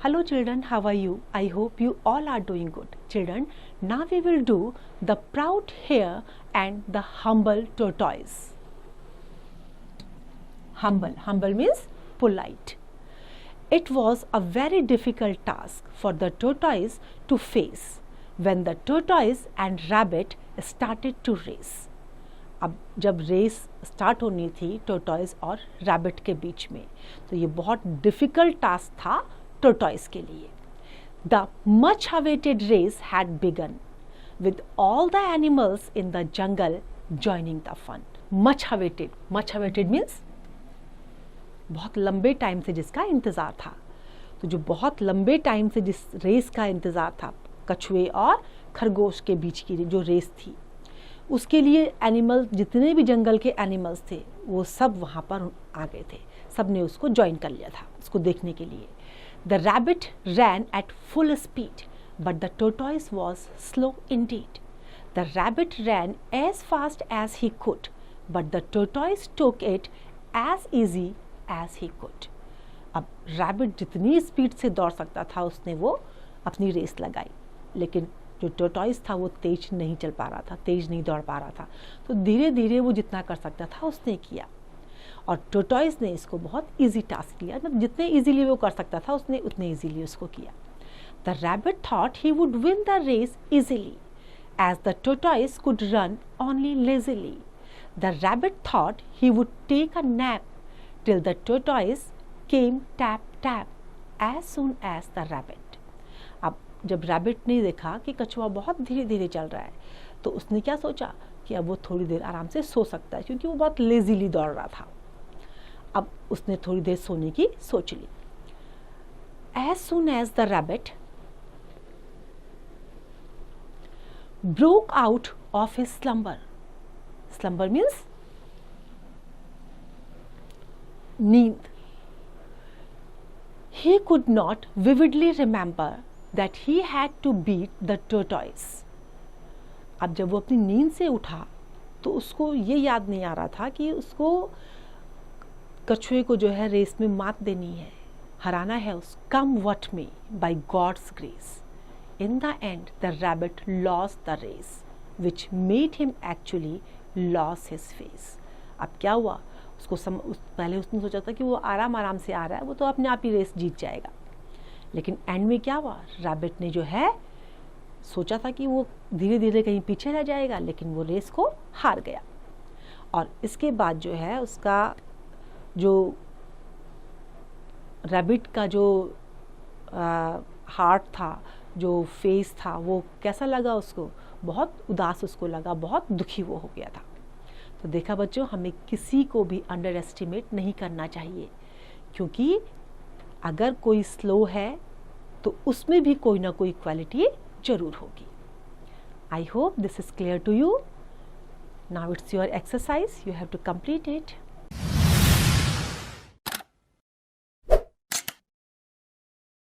Hello children, how are you? I hope you all are doing good. Children, now we will do the proud hare and the humble tortoise. Humble means polite. It was a very difficult task for the tortoise to face when the tortoise and rabbit started to race. अब जब race start होनी थी टोर्टॉइस और rabbit के बीच में, तो ये बहुत डिफ़िकल्ट टास्क था टोर्टॉइस के लिए. The much awaited race had begun with all the animals in the jungle joining the fun. Much awaited means बहुत लंबे टाइम से जिसका इंतज़ार था. तो जो बहुत लंबे टाइम से जिस रेस का इंतज़ार था, कछुए और खरगोश के बीच की जो रेस थी, उसके लिए एनिमल, जितने भी जंगल के एनिमल्स थे वो सब वहाँ पर आ गए थे. सब ने उसको ज्वाइन कर लिया था उसको देखने के लिए. The rabbit ran at full speed but the tortoise was slow indeed. The rabbit ran as fast as he could but the tortoise took it as easy as he could. अब rabbit जितनी speed से दौड़ सकता था उसने वो अपनी race लगाई, लेकिन जो टोर्टॉइस था वो तेज नहीं चल पा रहा था, तेज नहीं दौड़ पा रहा था. तो धीरे धीरे वो जितना कर सकता था उसने किया, और टोर्टॉइस ने इसको बहुत इजी टास्क लिया. मतलब जितने इजीली वो कर सकता था उसने उतने इजीली उसको किया. The rabbit thought he would win the race easily as the tortoise could run only lazily. The rabbit thought he would take a nap till the tortoise came tap tap as soon as the rabbit. अब जब rabbit ने देखा कि कछुआ बहुत धीरे धीरे चल रहा है, तो उसने क्या सोचा कि अब वो थोड़ी देर आराम से सो सकता है, क्योंकि वो बहुत लेजीली दौड़ रहा था. अब उसने थोड़ी देर सोने की सोच ली. As soon as the rabbit broke out of his slumber. Slumber means नींद. He could not vividly remember that he had to beat the tortoise. अब जब वो अपनी नींद से उठा तो उसको ये याद नहीं आ रहा था कि उसको कछुए को जो है रेस में मात देनी है, हराना है उस. Come what may by God's grace. In the end the rabbit lost the race which made him actually lost his face. अब क्या हुआ, उसको पहले उसने सोचा था कि वो आराम से आ रहा है, वो तो अपने आप ही रेस जीत जाएगा. लेकिन एंड में क्या हुआ, रैबिट ने जो है सोचा था कि वो धीरे धीरे कहीं पीछे रह जाएगा, लेकिन वो रेस को हार गया. और इसके बाद जो है उसका जो रैबिट का जो हार्ट था, जो फेस था, वो कैसा लगा उसको, बहुत उदास उसको लगा, बहुत दुखी वो हो गया था. तो देखा बच्चों, हमें किसी को भी अंडर एस्टिमेट नहीं करना चाहिए, क्योंकि अगर कोई स्लो है तो उसमें भी कोई ना कोई क्वालिटी जरूर होगी. I hope this is clear to you. Now it's your exercise, you have to complete it.